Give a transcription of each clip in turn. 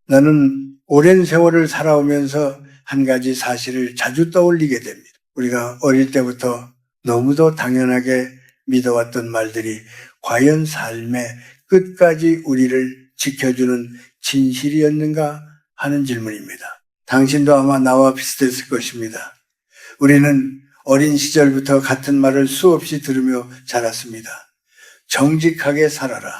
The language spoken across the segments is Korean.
나는 오랜 세월을 살아오면서 한 가지 사실을 자주 떠올리게 됩니다. 우리가 어릴 때부터 너무도 당연하게 믿어왔던 말들이 과연 삶의 끝까지 우리를 지켜주는 진실이었는가 하는 질문입니다. 당신도 아마 나와 비슷했을 것입니다. 우리는 어린 시절부터 같은 말을 수없이 들으며 자랐습니다. 정직하게 살아라.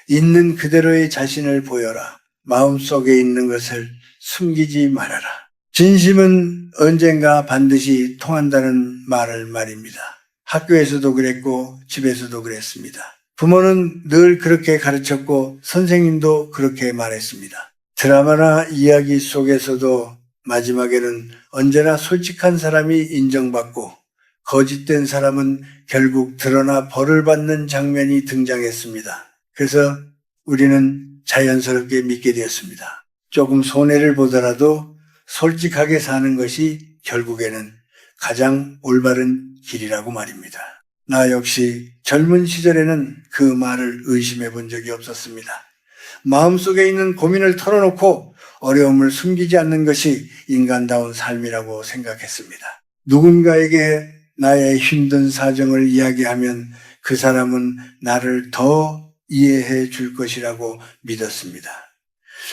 있는 그대로의 자신을 보여라. 마음속에 있는 것을 숨기지 말아라. 진심은 언젠가 반드시 통한다는 말을 말입니다. 학교에서도 그랬고 집에서도 그랬습니다. 부모는 늘 그렇게 가르쳤고 선생님도 그렇게 말했습니다. 드라마나 이야기 속에서도 마지막에는 언제나 솔직한 사람이 인정받고 거짓된 사람은 결국 드러나 벌을 받는 장면이 등장했습니다. 그래서 우리는 자연스럽게 믿게 되었습니다. 조금 손해를 보더라도 솔직하게 사는 것이 결국에는 가장 올바른 길이라고 말입니다. 나 역시 젊은 시절에는 그 말을 의심해 본 적이 없었습니다. 마음속에 있는 고민을 털어놓고 어려움을 숨기지 않는 것이 인간다운 삶이라고 생각했습니다. 누군가에게 나의 힘든 사정을 이야기하면 그 사람은 나를 더 이해해 줄 것이라고 믿었습니다.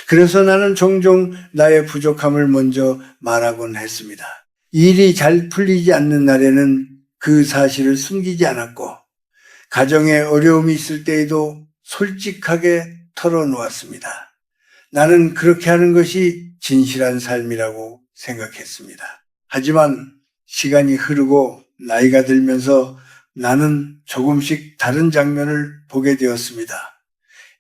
그래서 나는 종종 나의 부족함을 먼저 말하곤 했습니다. 일이 잘 풀리지 않는 날에는 그 사실을 숨기지 않았고 가정에 어려움이 있을 때에도 솔직하게 털어놓았습니다. 나는 그렇게 하는 것이 진실한 삶이라고 생각했습니다. 하지만 시간이 흐르고 나이가 들면서 나는 조금씩 다른 장면을 보게 되었습니다.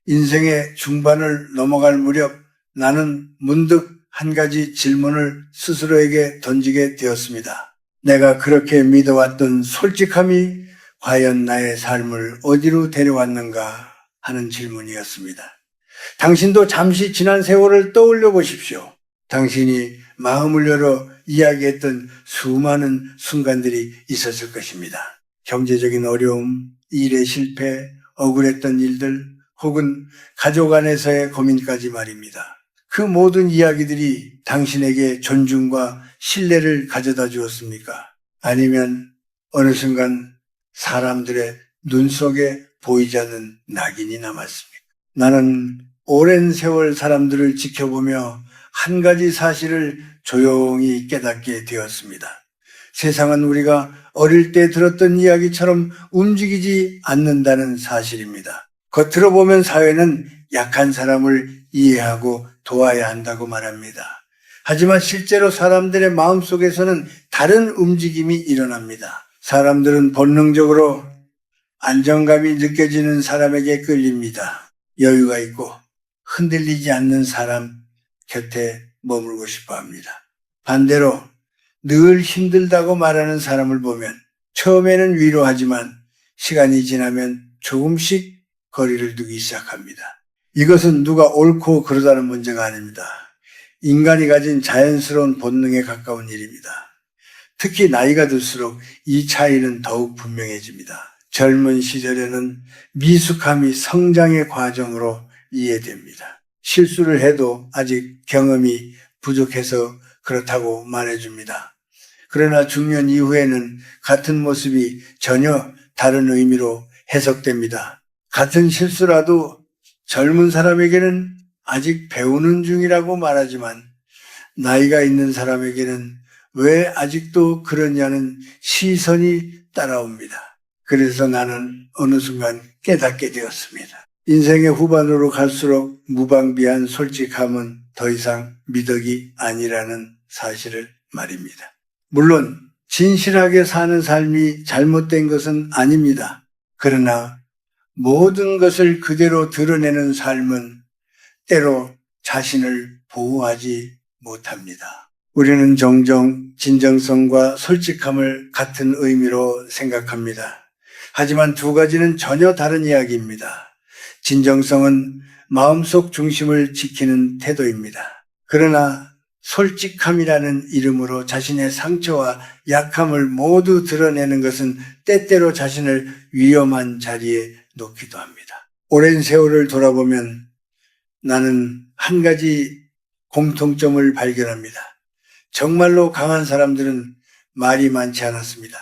인생의 중반을 넘어갈 무렵 나는 문득 한 가지 질문을 스스로에게 던지게 되었습니다. 내가 그렇게 믿어왔던 솔직함이 과연 나의 삶을 어디로 데려왔는가 하는 질문이었습니다. 당신도 잠시 지난 세월을 떠올려 보십시오. 당신이 마음을 열어 이야기했던 수많은 순간들이 있었을 것입니다. 경제적인 어려움, 일의 실패, 억울했던 일들, 혹은 가족 안에서의 고민까지 말입니다. 그 모든 이야기들이 당신에게 존중과 신뢰를 가져다 주었습니까? 아니면 어느 순간 사람들의 눈 속에 보이지 않는 낙인이 남았습니까? 나는 오랜 세월 사람들을 지켜보며 한 가지 사실을 조용히 깨닫게 되었습니다. 세상은 우리가 어릴 때 들었던 이야기처럼 움직이지 않는다는 사실입니다. 겉으로 보면 사회는 약한 사람을 이해하고 도와야 한다고 말합니다. 하지만 실제로 사람들의 마음속에서는 다른 움직임이 일어납니다. 사람들은 본능적으로 안정감이 느껴지는 사람에게 끌립니다. 여유가 있고 흔들리지 않는 사람 곁에 머물고 싶어 합니다. 반대로 늘 힘들다고 말하는 사람을 보면 처음에는 위로하지만 시간이 지나면 조금씩 거리를 두기 시작합니다. 이것은 누가 옳고 그르다는 문제가 아닙니다. 인간이 가진 자연스러운 본능에 가까운 일입니다. 특히 나이가 들수록 이 차이는 더욱 분명해집니다. 젊은 시절에는 미숙함이 성장의 과정으로 이해됩니다. 실수를 해도 아직 경험이 부족해서 그렇다고 말해줍니다. 그러나 중년 이후에는 같은 모습이 전혀 다른 의미로 해석됩니다. 같은 실수라도 젊은 사람에게는 아직 배우는 중이라고 말하지만 나이가 있는 사람에게는 왜 아직도 그러냐는 시선이 따라옵니다. 그래서 나는 어느 순간 깨닫게 되었습니다. 인생의 후반으로 갈수록 무방비한 솔직함은 더 이상 미덕이 아니라는 사실을 말입니다. 물론 진실하게 사는 삶이 잘못된 것은 아닙니다. 그러나 모든 것을 그대로 드러내는 삶은 때로 자신을 보호하지 못합니다. 우리는 종종 진정성과 솔직함을 같은 의미로 생각합니다. 하지만 두 가지는 전혀 다른 이야기입니다. 진정성은 마음속 중심을 지키는 태도입니다. 그러나 솔직함이라는 이름으로 자신의 상처와 약함을 모두 드러내는 것은 때때로 자신을 위험한 자리에 놓기도 합니다. 오랜 세월을 돌아보면 나는 한 가지 공통점을 발견합니다. 정말로 강한 사람들은 말이 많지 않았습니다.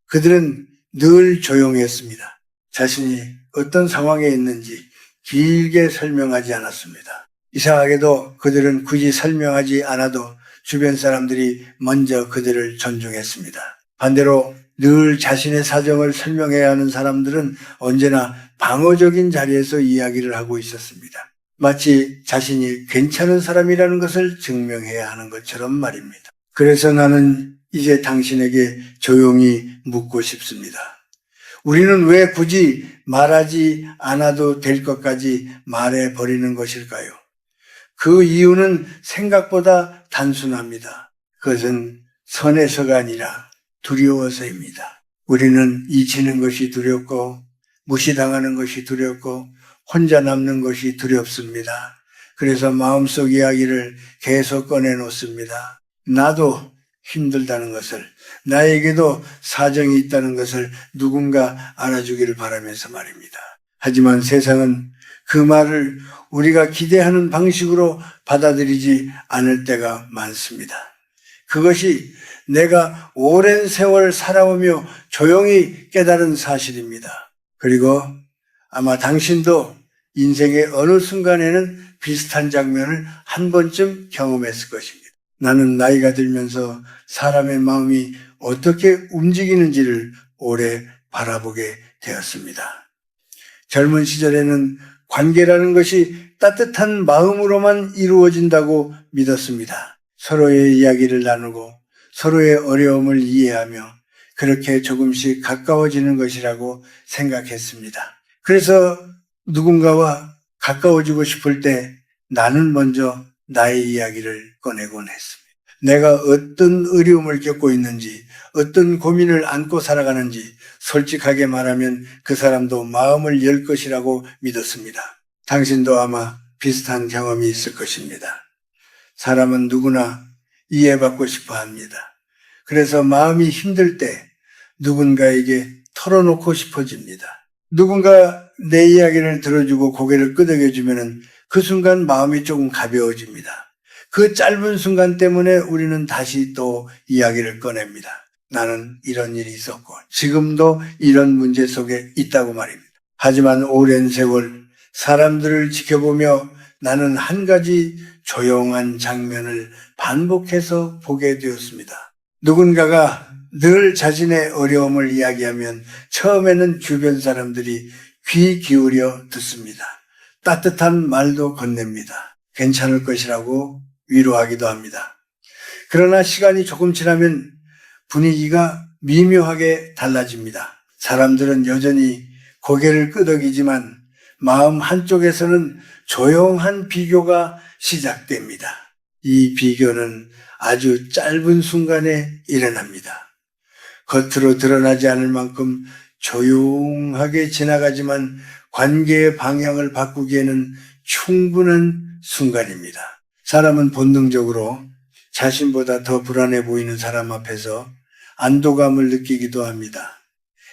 그들은 늘 조용했습니다. 자신이 어떤 상황에 있는지 길게 설명하지 않았습니다. 이상하게도 그들은 굳이 설명하지 않아도 주변 사람들이 먼저 그들을 존중했습니다. 반대로 늘 자신의 사정을 설명해야 하는 사람들은 언제나 방어적인 자리에서 이야기를 하고 있었습니다. 마치 자신이 괜찮은 사람이라는 것을 증명해야 하는 것처럼 말입니다. 그래서 나는 이제 당신에게 조용히 묻고 싶습니다. 우리는 왜 굳이 말하지 않아도 될 것까지 말해버리는 것일까요? 그 이유는 생각보다 단순합니다. 그것은 선해서가 아니라 두려워서입니다. 우리는 잊히는 것이 두렵고 무시당하는 것이 두렵고 혼자 남는 것이 두렵습니다. 그래서 마음속 이야기를 계속 꺼내놓습니다. 나도 힘들다는 것을, 나에게도 사정이 있다는 것을 누군가 알아주기를 바라면서 말입니다. 하지만 세상은 그 말을 우리가 기대하는 방식으로 받아들이지 않을 때가 많습니다. 그것이 내가 오랜 세월 살아오며 조용히 깨달은 사실입니다. 그리고 아마 당신도 인생의 어느 순간에는 비슷한 장면을 한 번쯤 경험했을 것입니다. 나는 나이가 들면서 사람의 마음이 어떻게 움직이는지를 오래 바라보게 되었습니다. 젊은 시절에는 관계라는 것이 따뜻한 마음으로만 이루어진다고 믿었습니다. 서로의 이야기를 나누고 서로의 어려움을 이해하며 그렇게 조금씩 가까워지는 것이라고 생각했습니다. 그래서 누군가와 가까워지고 싶을 때 나는 먼저 나의 이야기를 꺼내곤 했습니다. 내가 어떤 어려움을 겪고 있는지, 어떤 고민을 안고 살아가는지 솔직하게 말하면 그 사람도 마음을 열 것이라고 믿었습니다. 당신도 아마 비슷한 경험이 있을 것입니다. 사람은 누구나 이해받고 싶어 합니다. 그래서 마음이 힘들 때 누군가에게 털어놓고 싶어집니다. 누군가 내 이야기를 들어주고 고개를 끄덕여주면 그 순간 마음이 조금 가벼워집니다. 그 짧은 순간 때문에 우리는 다시 또 이야기를 꺼냅니다. 나는 이런 일이 있었고 지금도 이런 문제 속에 있다고 말입니다. 하지만 오랜 세월 사람들을 지켜보며 나는 한 가지 조용한 장면을 반복해서 보게 되었습니다. 누군가가 늘 자신의 어려움을 이야기하면 처음에는 주변 사람들이 귀 기울여 듣습니다. 따뜻한 말도 건넵니다. 괜찮을 것이라고 위로하기도 합니다. 그러나 시간이 조금 지나면 분위기가 미묘하게 달라집니다. 사람들은 여전히 고개를 끄덕이지만 마음 한쪽에서는 조용한 비교가 시작됩니다. 이 비교는 아주 짧은 순간에 일어납니다. 겉으로 드러나지 않을 만큼 조용하게 지나가지만 관계의 방향을 바꾸기에는 충분한 순간입니다. 사람은 본능적으로 자신보다 더 불안해 보이는 사람 앞에서 안도감을 느끼기도 합니다.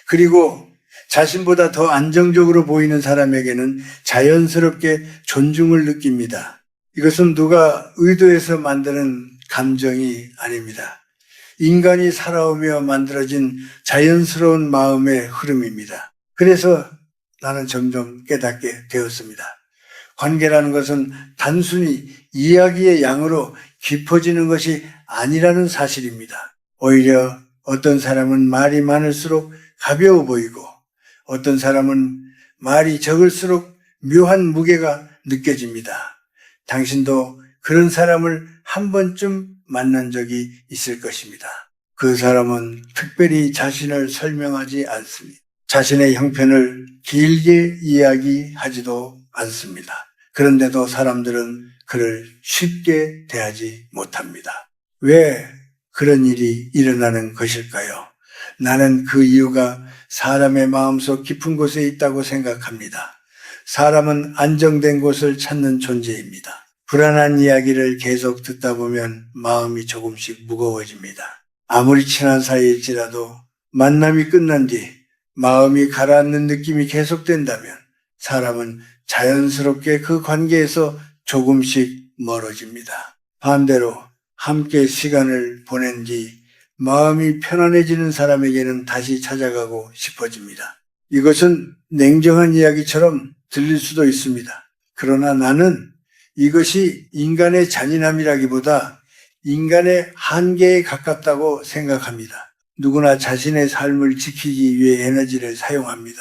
그리고 자신보다 더 안정적으로 보이는 사람에게는 자연스럽게 존중을 느낍니다. 이것은 누가 의도해서 만드는 감정이 아닙니다. 인간이 살아오며 만들어진 자연스러운 마음의 흐름입니다. 그래서 나는 점점 깨닫게 되었습니다. 관계라는 것은 단순히 이야기의 양으로 깊어지는 것이 아니라는 사실입니다. 오히려 어떤 사람은 말이 많을수록 가벼워 보이고 어떤 사람은 말이 적을수록 묘한 무게가 느껴집니다. 당신도 그런 사람을 한 번쯤 만난 적이 있을 것입니다. 그 사람은 특별히 자신을 설명하지 않습니다. 자신의 형편을 길게 이야기하지도 않습니다. 그런데도 사람들은 그를 쉽게 대하지 못합니다. 왜 그런 일이 일어나는 것일까요? 나는 그 이유가 사람의 마음속 깊은 곳에 있다고 생각합니다. 사람은 안정된 곳을 찾는 존재입니다. 불안한 이야기를 계속 듣다 보면 마음이 조금씩 무거워집니다. 아무리 친한 사이일지라도 만남이 끝난 뒤 마음이 가라앉는 느낌이 계속된다면 사람은 자연스럽게 그 관계에서 조금씩 멀어집니다. 반대로 함께 시간을 보낸 뒤 마음이 편안해지는 사람에게는 다시 찾아가고 싶어집니다. 이것은 냉정한 이야기처럼 들릴 수도 있습니다. 그러나 나는 이것이 인간의 잔인함이라기보다 인간의 한계에 가깝다고 생각합니다. 누구나 자신의 삶을 지키기 위해 에너지를 사용합니다.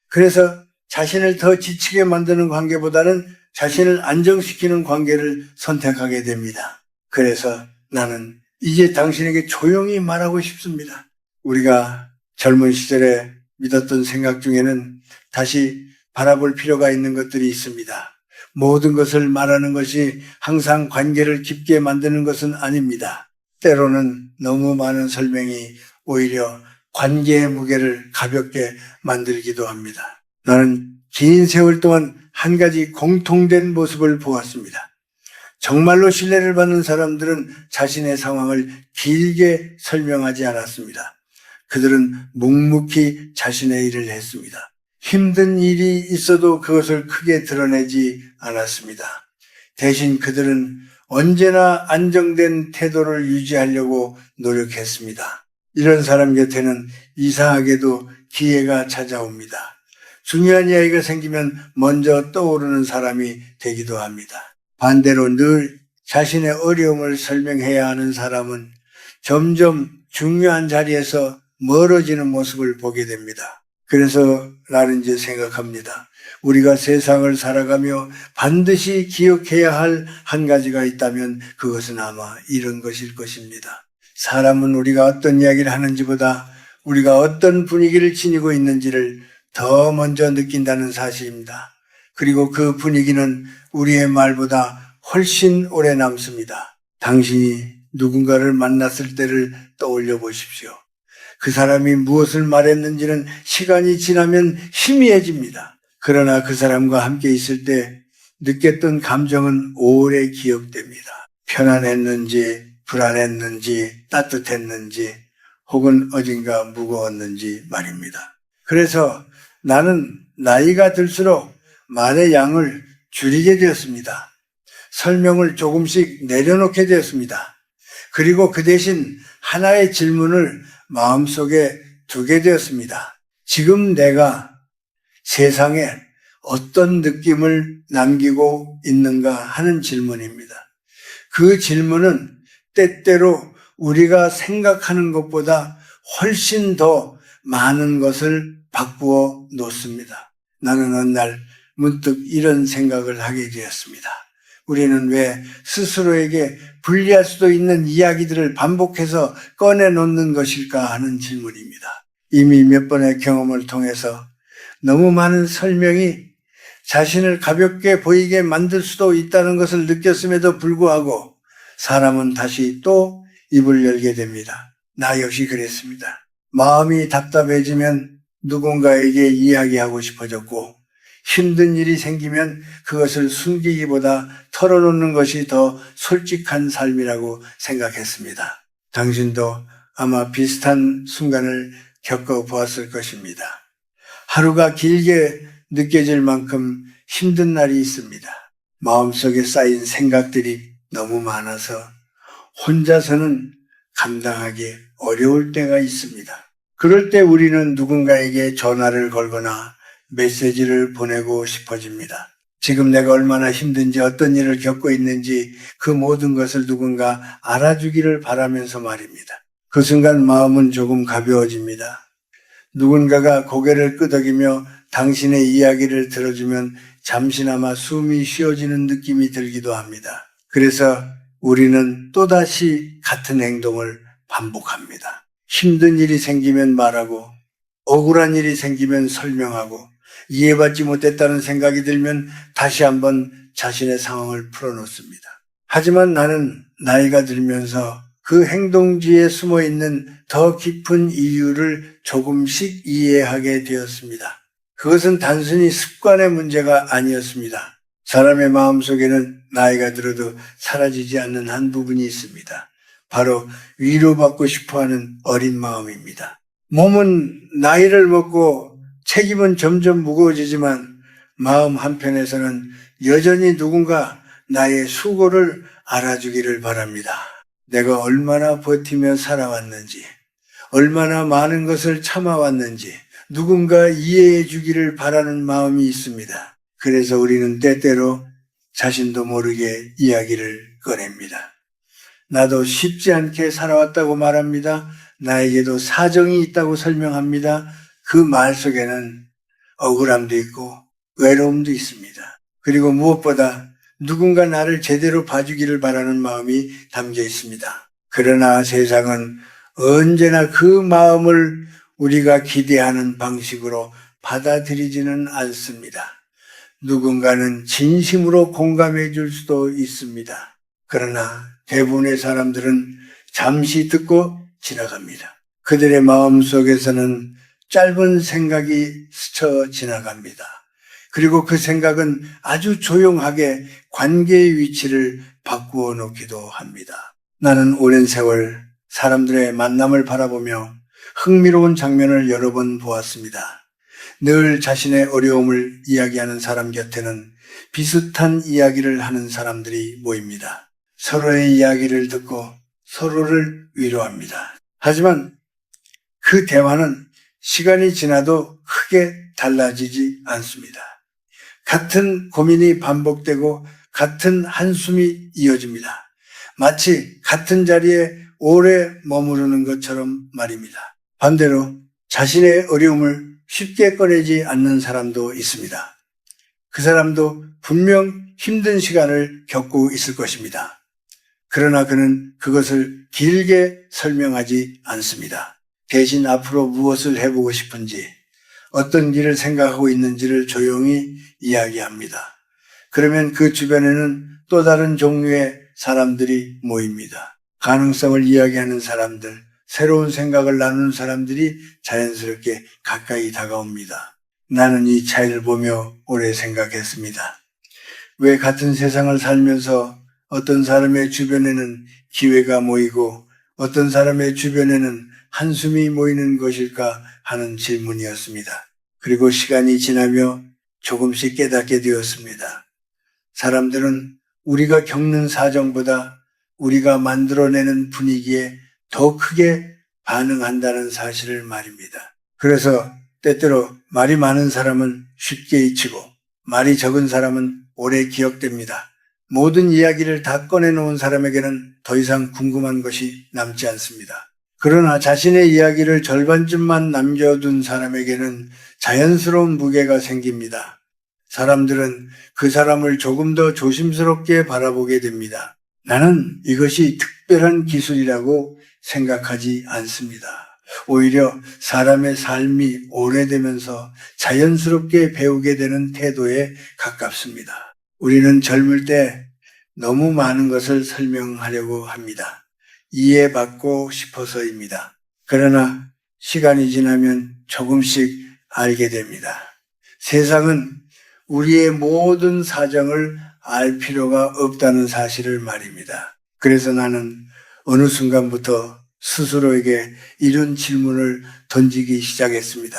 그래서 자신을 더 지치게 만드는 관계보다는 자신을 안정시키는 관계를 선택하게 됩니다. 그래서 나는 이제 당신에게 조용히 말하고 싶습니다. 우리가 젊은 시절에 믿었던 생각 중에는 다시 바라볼 필요가 있는 것들이 있습니다. 모든 것을 말하는 것이 항상 관계를 깊게 만드는 것은 아닙니다. 때로는 너무 많은 설명이 오히려 관계의 무게를 가볍게 만들기도 합니다. 나는 긴 세월 동안 한 가지 공통된 모습을 보았습니다. 정말로 신뢰를 받는 사람들은 자신의 상황을 길게 설명하지 않았습니다. 그들은 묵묵히 자신의 일을 했습니다. 힘든 일이 있어도 그것을 크게 드러내지 않았습니다. 대신 그들은 언제나 안정된 태도를 유지하려고 노력했습니다. 이런 사람 곁에는 이상하게도 기회가 찾아옵니다. 중요한 이야기가 생기면 먼저 떠오르는 사람이 되기도 합니다. 반대로 늘 자신의 어려움을 설명해야 하는 사람은 점점 중요한 자리에서 멀어지는 모습을 보게 됩니다. 그래서 나는 이제 생각합니다. 우리가 세상을 살아가며 반드시 기억해야 할 한 가지가 있다면 그것은 아마 이런 것일 것입니다. 사람은 우리가 어떤 이야기를 하는지보다 우리가 어떤 분위기를 지니고 있는지를 더 먼저 느낀다는 사실입니다. 그리고 그 분위기는 우리의 말보다 훨씬 오래 남습니다. 당신이 누군가를 만났을 때를 떠올려 보십시오. 그 사람이 무엇을 말했는지는 시간이 지나면 희미해집니다. 그러나 그 사람과 함께 있을 때 느꼈던 감정은 오래 기억됩니다. 편안했는지, 불안했는지, 따뜻했는지, 혹은 어딘가 무거웠는지 말입니다. 그래서 나는 나이가 들수록 말의 양을 줄이게 되었습니다. 설명을 조금씩 내려놓게 되었습니다. 그리고 그 대신 하나의 질문을 마음속에 두게 되었습니다. 지금 내가 세상에 어떤 느낌을 남기고 있는가 하는 질문입니다. 그 질문은 때때로 우리가 생각하는 것보다 훨씬 더 많은 것을 바꾸어 놓습니다. 나는 어느 날 문득 이런 생각을 하게 되었습니다. 우리는 왜 스스로에게 불리할 수도 있는 이야기들을 반복해서 꺼내놓는 것일까 하는 질문입니다. 이미 몇 번의 경험을 통해서 너무 많은 설명이 자신을 가볍게 보이게 만들 수도 있다는 것을 느꼈음에도 불구하고 사람은 다시 또 입을 열게 됩니다. 나 역시 그랬습니다. 마음이 답답해지면 누군가에게 이야기하고 싶어졌고 힘든 일이 생기면 그것을 숨기기보다 털어놓는 것이 더 솔직한 삶이라고 생각했습니다. 당신도 아마 비슷한 순간을 겪어보았을 것입니다. 하루가 길게 느껴질 만큼 힘든 날이 있습니다. 마음속에 쌓인 생각들이 너무 많아서 혼자서는 감당하기 어려울 때가 있습니다. 그럴 때 우리는 누군가에게 전화를 걸거나 메시지를 보내고 싶어집니다. 지금 내가 얼마나 힘든지 어떤 일을 겪고 있는지 그 모든 것을 누군가 알아주기를 바라면서 말입니다. 그 순간 마음은 조금 가벼워집니다. 누군가가 고개를 끄덕이며 당신의 이야기를 들어주면 잠시나마 숨이 쉬어지는 느낌이 들기도 합니다. 그래서 우리는 또다시 같은 행동을 반복합니다. 힘든 일이 생기면 말하고 억울한 일이 생기면 설명하고 이해받지 못했다는 생각이 들면 다시 한번 자신의 상황을 풀어놓습니다. 하지만 나는 나이가 들면서 그 행동지에 숨어있는 더 깊은 이유를 조금씩 이해하게 되었습니다. 그것은 단순히 습관의 문제가 아니었습니다. 사람의 마음속에는 나이가 들어도 사라지지 않는 한 부분이 있습니다. 바로 위로받고 싶어하는 어린 마음입니다. 몸은 나이를 먹고 책임은 점점 무거워지지만 마음 한편에서는 여전히 누군가 나의 수고를 알아주기를 바랍니다. 내가 얼마나 버티며 살아왔는지, 얼마나 많은 것을 참아왔는지 누군가 이해해 주기를 바라는 마음이 있습니다. 그래서 우리는 때때로 자신도 모르게 이야기를 꺼냅니다. 나도 쉽지 않게 살아왔다고 말합니다. 나에게도 사정이 있다고 설명합니다. 그 말 속에는 억울함도 있고 외로움도 있습니다. 그리고 무엇보다 누군가 나를 제대로 봐주기를 바라는 마음이 담겨 있습니다. 그러나 세상은 언제나 그 마음을 우리가 기대하는 방식으로 받아들이지는 않습니다. 누군가는 진심으로 공감해 줄 수도 있습니다. 그러나 대부분의 사람들은 잠시 듣고 지나갑니다. 그들의 마음 속에서는 짧은 생각이 스쳐 지나갑니다. 그리고 그 생각은 아주 조용하게 관계의 위치를 바꾸어 놓기도 합니다. 나는 오랜 세월 사람들의 만남을 바라보며 흥미로운 장면을 여러 번 보았습니다. 늘 자신의 어려움을 이야기하는 사람 곁에는 비슷한 이야기를 하는 사람들이 모입니다. 서로의 이야기를 듣고 서로를 위로합니다. 하지만 그 대화는 시간이 지나도 크게 달라지지 않습니다. 같은 고민이 반복되고 같은 한숨이 이어집니다. 마치 같은 자리에 오래 머무르는 것처럼 말입니다. 반대로 자신의 어려움을 쉽게 꺼내지 않는 사람도 있습니다. 그 사람도 분명 힘든 시간을 겪고 있을 것입니다. 그러나 그는 그것을 길게 설명하지 않습니다. 대신 앞으로 무엇을 해보고 싶은지, 어떤 일을 생각하고 있는지를 조용히 이야기합니다. 그러면 그 주변에는 또 다른 종류의 사람들이 모입니다. 가능성을 이야기하는 사람들, 새로운 생각을 나누는 사람들이 자연스럽게 가까이 다가옵니다. 나는 이 차이를 보며 오래 생각했습니다. 왜 같은 세상을 살면서 어떤 사람의 주변에는 기회가 모이고 어떤 사람의 주변에는 한숨이 모이는 것일까 하는 질문이었습니다. 그리고 시간이 지나며 조금씩 깨닫게 되었습니다. 사람들은 우리가 겪는 사정보다 우리가 만들어내는 분위기에 더 크게 반응한다는 사실을 말입니다. 그래서 때때로 말이 많은 사람은 쉽게 잊히고 말이 적은 사람은 오래 기억됩니다. 모든 이야기를 다 꺼내놓은 사람에게는 더 이상 궁금한 것이 남지 않습니다. 그러나 자신의 이야기를 절반쯤만 남겨둔 사람에게는 자연스러운 무게가 생깁니다. 사람들은 그 사람을 조금 더 조심스럽게 바라보게 됩니다. 나는 이것이 특별한 기술이라고 생각하지 않습니다. 오히려 사람의 삶이 오래되면서 자연스럽게 배우게 되는 태도에 가깝습니다. 우리는 젊을 때 너무 많은 것을 설명하려고 합니다. 이해받고 싶어서입니다. 그러나 시간이 지나면 조금씩 알게 됩니다. 세상은 우리의 모든 사정을 알 필요가 없다는 사실을 말입니다. 그래서 나는 어느 순간부터 스스로에게 이런 질문을 던지기 시작했습니다.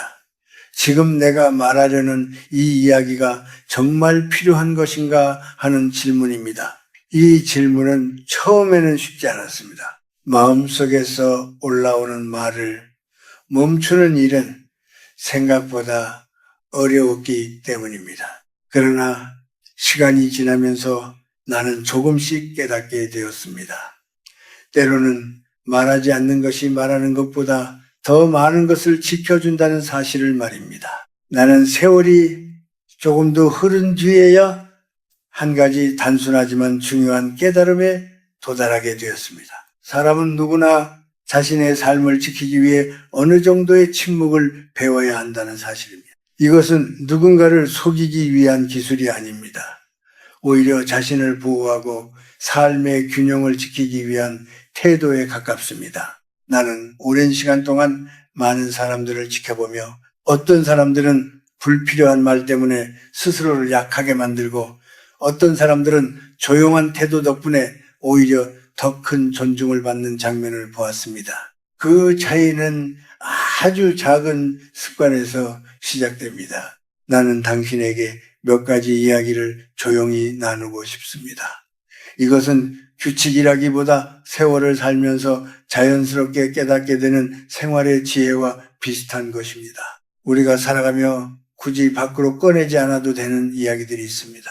지금 내가 말하려는 이 이야기가 정말 필요한 것인가 하는 질문입니다. 이 질문은 처음에는 쉽지 않았습니다. 마음속에서 올라오는 말을 멈추는 일은 생각보다 어려웠기 때문입니다. 그러나 시간이 지나면서 나는 조금씩 깨닫게 되었습니다. 때로는 말하지 않는 것이 말하는 것보다 더 많은 것을 지켜준다는 사실을 말입니다. 나는 세월이 조금 더 흐른 뒤에야 한 가지 단순하지만 중요한 깨달음에 도달하게 되었습니다. 사람은 누구나 자신의 삶을 지키기 위해 어느 정도의 침묵을 배워야 한다는 사실입니다. 이것은 누군가를 속이기 위한 기술이 아닙니다. 오히려 자신을 보호하고 삶의 균형을 지키기 위한 태도에 가깝습니다. 나는 오랜 시간 동안 많은 사람들을 지켜보며 어떤 사람들은 불필요한 말 때문에 스스로를 약하게 만들고 어떤 사람들은 조용한 태도 덕분에 오히려 더 큰 존중을 받는 장면을 보았습니다. 그 차이는 아주 작은 습관에서 시작됩니다. 나는 당신에게 몇 가지 이야기를 조용히 나누고 싶습니다. 이것은 규칙이라기보다 세월을 살면서 자연스럽게 깨닫게 되는 생활의 지혜와 비슷한 것입니다. 우리가 살아가며 굳이 밖으로 꺼내지 않아도 되는 이야기들이 있습니다.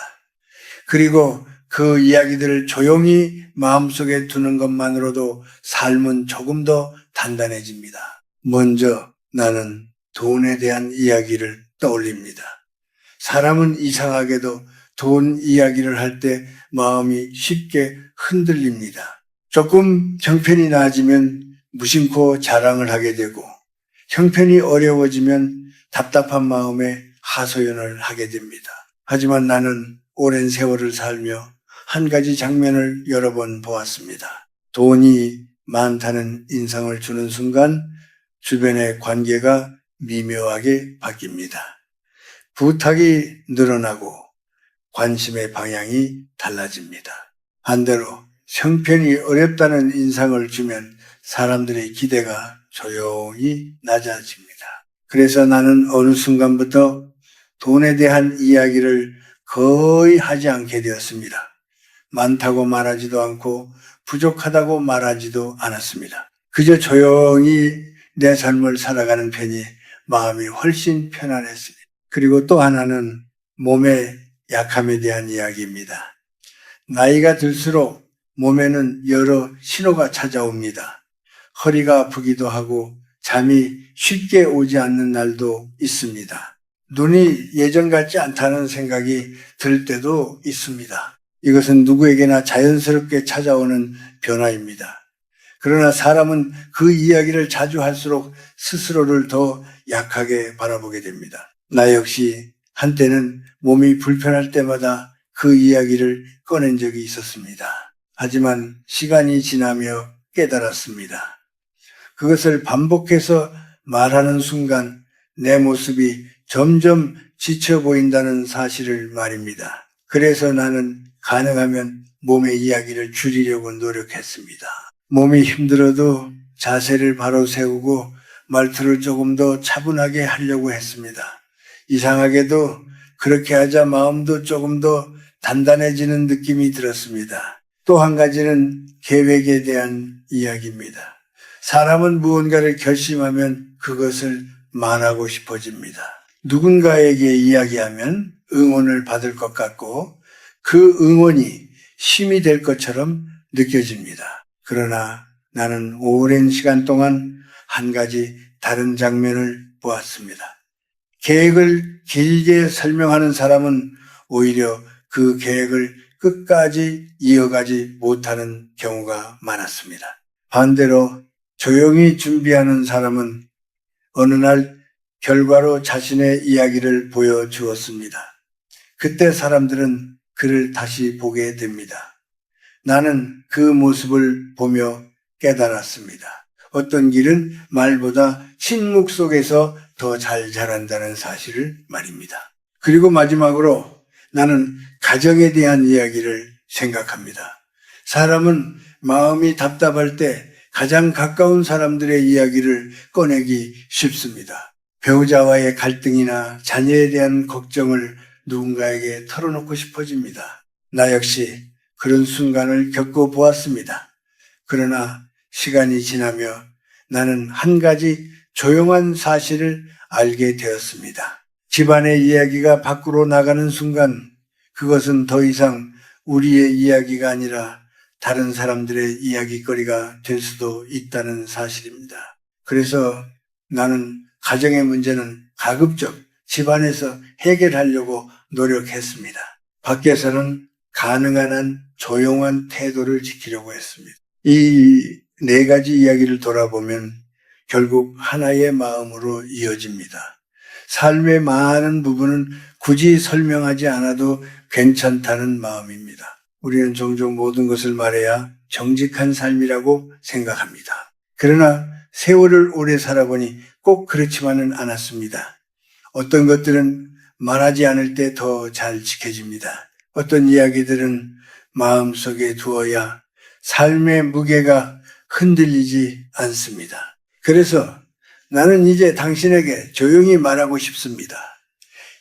그리고 그 이야기들을 조용히 마음속에 두는 것만으로도 삶은 조금 더 단단해집니다. 먼저 나는 돈에 대한 이야기를 떠올립니다. 사람은 이상하게도 돈 이야기를 할 때 마음이 쉽게 흔들립니다. 조금 형편이 나아지면 무심코 자랑을 하게 되고 형편이 어려워지면 답답한 마음에 하소연을 하게 됩니다. 하지만 나는 오랜 세월을 살며 한 가지 장면을 여러 번 보았습니다. 돈이 많다는 인상을 주는 순간 주변의 관계가 미묘하게 바뀝니다. 부탁이 늘어나고 관심의 방향이 달라집니다. 반대로 형편이 어렵다는 인상을 주면 사람들의 기대가 조용히 낮아집니다. 그래서 나는 어느 순간부터 돈에 대한 이야기를 거의 하지 않게 되었습니다. 많다고 말하지도 않고 부족하다고 말하지도 않았습니다. 그저 조용히 내 삶을 살아가는 편이 마음이 훨씬 편안했습니다. 그리고 또 하나는 몸의 약함에 대한 이야기입니다. 나이가 들수록 몸에는 여러 신호가 찾아옵니다. 허리가 아프기도 하고 잠이 쉽게 오지 않는 날도 있습니다. 눈이 예전 같지 않다는 생각이 들 때도 있습니다. 이것은 누구에게나 자연스럽게 찾아오는 변화입니다. 그러나 사람은 그 이야기를 자주 할수록 스스로를 더 약하게 바라보게 됩니다. 나 역시 한때는 몸이 불편할 때마다 그 이야기를 꺼낸 적이 있었습니다. 하지만 시간이 지나며 깨달았습니다. 그것을 반복해서 말하는 순간 내 모습이 점점 지쳐 보인다는 사실을 말입니다. 그래서 나는 가능하면 몸의 이야기를 줄이려고 노력했습니다. 몸이 힘들어도 자세를 바로 세우고 말투를 조금 더 차분하게 하려고 했습니다. 이상하게도 그렇게 하자 마음도 조금 더 단단해지는 느낌이 들었습니다. 또 한 가지는 계획에 대한 이야기입니다. 사람은 무언가를 결심하면 그것을 말하고 싶어집니다. 누군가에게 이야기하면 응원을 받을 것 같고 그 응원이 힘이 될 것처럼 느껴집니다. 그러나 나는 오랜 시간 동안 한 가지 다른 장면을 보았습니다. 계획을 길게 설명하는 사람은 오히려 그 계획을 끝까지 이어가지 못하는 경우가 많았습니다. 반대로 조용히 준비하는 사람은 어느 날 결과로 자신의 이야기를 보여주었습니다. 그때 사람들은 그를 다시 보게 됩니다. 나는 그 모습을 보며 깨달았습니다. 어떤 길은 말보다 침묵 속에서 더 잘 자란다는 사실을 말입니다. 그리고 마지막으로 나는 가정에 대한 이야기를 생각합니다. 사람은 마음이 답답할 때 가장 가까운 사람들의 이야기를 꺼내기 쉽습니다. 배우자와의 갈등이나 자녀에 대한 걱정을 누군가에게 털어놓고 싶어집니다. 나 역시 그런 순간을 겪어보았습니다. 그러나 시간이 지나며 나는 한 가지 조용한 사실을 알게 되었습니다. 집안의 이야기가 밖으로 나가는 순간 그것은 더 이상 우리의 이야기가 아니라 다른 사람들의 이야기거리가 될 수도 있다는 사실입니다. 그래서 나는 가정의 문제는 가급적 집안에서 해결하려고 노력했습니다. 밖에서는 가능한 한 조용한 태도를 지키려고 했습니다. 이 네 가지 이야기를 돌아보면 결국 하나의 마음으로 이어집니다. 삶의 많은 부분은 굳이 설명하지 않아도 괜찮다는 마음입니다. 우리는 종종 모든 것을 말해야 정직한 삶이라고 생각합니다. 그러나 세월을 오래 살아보니 꼭 그렇지만은 않았습니다. 어떤 것들은 말하지 않을 때 더 잘 지켜집니다. 어떤 이야기들은 마음속에 두어야 삶의 무게가 흔들리지 않습니다. 그래서 나는 이제 당신에게 조용히 말하고 싶습니다.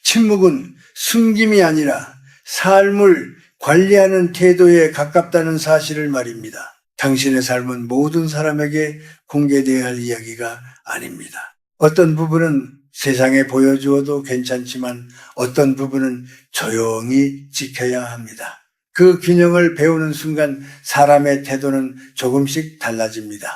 침묵은 숨김이 아니라 삶을 관리하는 태도에 가깝다는 사실을 말입니다. 당신의 삶은 모든 사람에게 공개되어야 할 이야기가 아닙니다. 어떤 부분은 세상에 보여주어도 괜찮지만 어떤 부분은 조용히 지켜야 합니다. 그 균형을 배우는 순간 사람의 태도는 조금씩 달라집니다.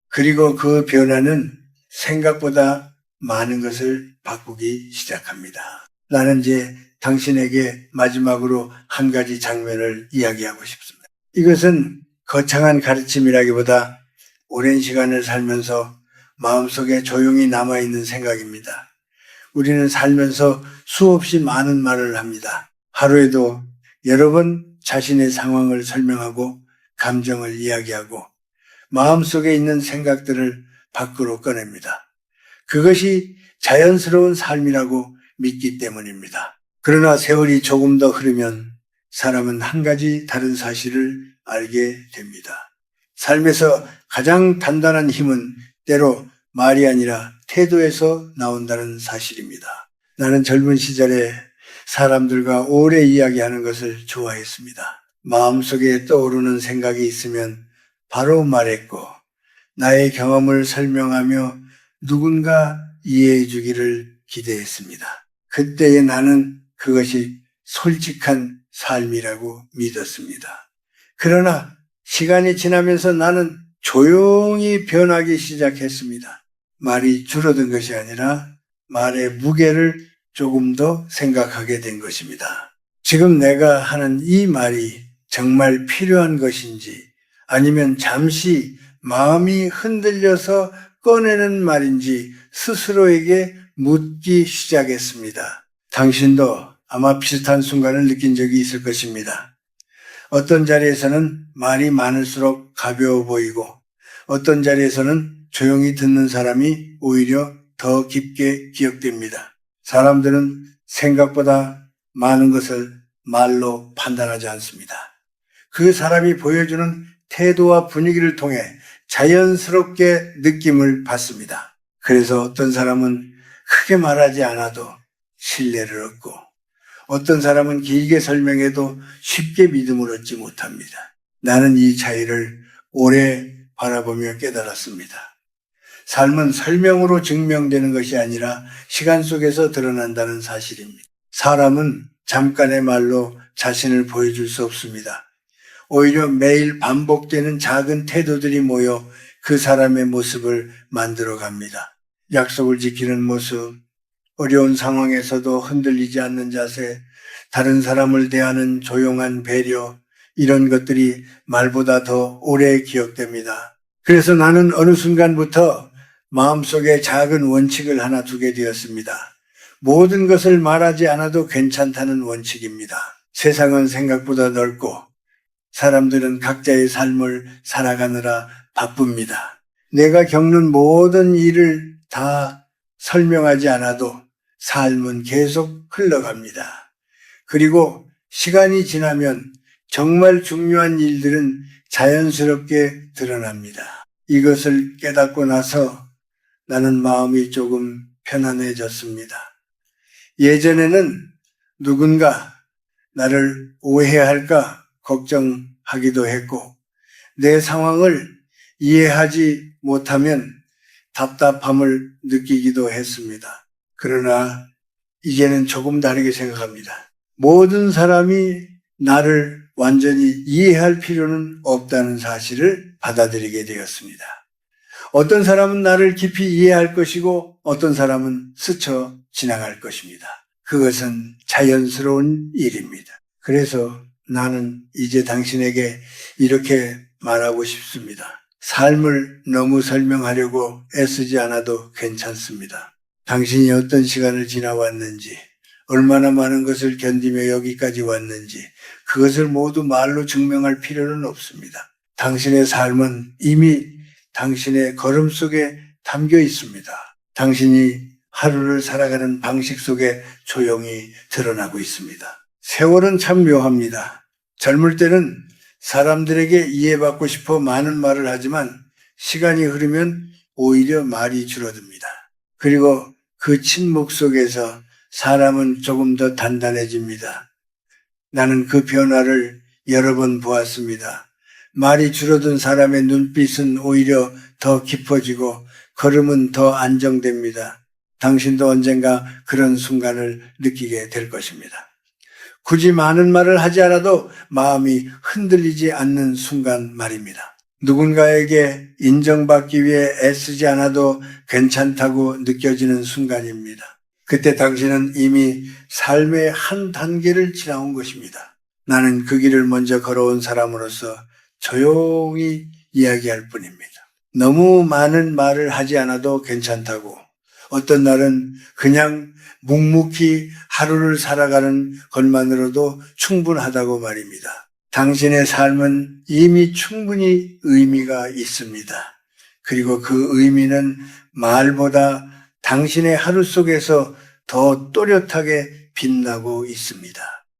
그리고 그 변화는 생각보다 많은 것을 바꾸기 시작합니다. 나는 이제 당신에게 마지막으로 한 가지 장면을 이야기하고 싶습니다. 이것은 거창한 가르침이라기보다 오랜 시간을 살면서 마음속에 조용히 남아있는 생각입니다. 우리는 살면서 수없이 많은 말을 합니다. 하루에도 여러 번 자신의 상황을 설명하고 감정을 이야기하고 마음속에 있는 생각들을 밖으로 꺼냅니다. 그것이 자연스러운 삶이라고 믿기 때문입니다. 그러나 세월이 조금 더 흐르면 사람은 한 가지 다른 사실을 알게 됩니다. 삶에서 가장 단단한 힘은 때로 말이 아니라 태도에서 나온다는 사실입니다. 나는 젊은 시절에 사람들과 오래 이야기하는 것을 좋아했습니다. 마음속에 떠오르는 생각이 있으면 바로 말했고 나의 경험을 설명하며 누군가 이해해 주기를 기대했습니다. 그때의 나는 그것이 솔직한 삶이라고 믿었습니다. 그러나 시간이 지나면서 나는 조용히 변하기 시작했습니다. 말이 줄어든 것이 아니라 말의 무게를 조금 더 생각하게 된 것입니다. 지금 내가 하는 이 말이 정말 필요한 것인지 아니면 잠시 마음이 흔들려서 꺼내는 말인지 스스로에게 묻기 시작했습니다. 당신도 아마 비슷한 순간을 느낀 적이 있을 것입니다. 어떤 자리에서는 말이 많을수록 가벼워 보이고 어떤 자리에서는 조용히 듣는 사람이 오히려 더 깊게 기억됩니다. 사람들은 생각보다 많은 것을 말로 판단하지 않습니다. 그 사람이 보여주는 태도와 분위기를 통해 자연스럽게 느낌을 받습니다. 그래서 어떤 사람은 크게 말하지 않아도 신뢰를 얻고 어떤 사람은 길게 설명해도 쉽게 믿음을 얻지 못합니다. 나는 이 차이를 오래 바라보며 깨달았습니다. 삶은 설명으로 증명되는 것이 아니라 시간 속에서 드러난다는 사실입니다. 사람은 잠깐의 말로 자신을 보여줄 수 없습니다. 오히려 매일 반복되는 작은 태도들이 모여 그 사람의 모습을 만들어 갑니다. 약속을 지키는 모습, 어려운 상황에서도 흔들리지 않는 자세, 다른 사람을 대하는 조용한 배려, 이런 것들이 말보다 더 오래 기억됩니다. 그래서 나는 어느 순간부터 마음속에 작은 원칙을 하나 두게 되었습니다. 모든 것을 말하지 않아도 괜찮다는 원칙입니다. 세상은 생각보다 넓고 사람들은 각자의 삶을 살아가느라 바쁩니다. 내가 겪는 모든 일을 다 설명하지 않아도 삶은 계속 흘러갑니다. 그리고 시간이 지나면 정말 중요한 일들은 자연스럽게 드러납니다. 이것을 깨닫고 나서 나는 마음이 조금 편안해졌습니다. 예전에는 누군가 나를 오해할까 걱정하기도 했고 내 상황을 이해하지 못하면 답답함을 느끼기도 했습니다. 그러나 이제는 조금 다르게 생각합니다. 모든 사람이 나를 완전히 이해할 필요는 없다는 사실을 받아들이게 되었습니다. 어떤 사람은 나를 깊이 이해할 것이고 어떤 사람은 스쳐 지나갈 것입니다. 그것은 자연스러운 일입니다. 그래서 나는 이제 당신에게 이렇게 말하고 싶습니다. 삶을 너무 설명하려고 애쓰지 않아도 괜찮습니다. 당신이 어떤 시간을 지나왔는지, 얼마나 많은 것을 견디며 여기까지 왔는지 그것을 모두 말로 증명할 필요는 없습니다. 당신의 삶은 이미 당신의 걸음 속에 담겨 있습니다. 당신이 하루를 살아가는 방식 속에 조용히 드러나고 있습니다. 세월은 참 묘합니다. 젊을 때는 사람들에게 이해받고 싶어 많은 말을 하지만 시간이 흐르면 오히려 말이 줄어듭니다. 그리고 그 침묵 속에서 사람은 조금 더 단단해집니다. 나는 그 변화를 여러 번 보았습니다. 말이 줄어든 사람의 눈빛은 오히려 더 깊어지고 걸음은 더 안정됩니다. 당신도 언젠가 그런 순간을 느끼게 될 것입니다. 굳이 많은 말을 하지 않아도 마음이 흔들리지 않는 순간 말입니다. 누군가에게 인정받기 위해 애쓰지 않아도 괜찮다고 느껴지는 순간입니다. 그때 당신은 이미 삶의 한 단계를 지나온 것입니다. 나는 그 길을 먼저 걸어온 사람으로서 조용히 이야기할 뿐입니다. 너무 많은 말을 하지 않아도 괜찮다고, 어떤 날은 그냥 묵묵히 하루를 살아가는 것만으로도 충분하다고 말입니다. 당신의 삶은 이미 충분히 의미가 있습니다. 그리고 그 의미는 말보다 당신의 하루 속에서 더 또렷하게 빛나고 있습니다.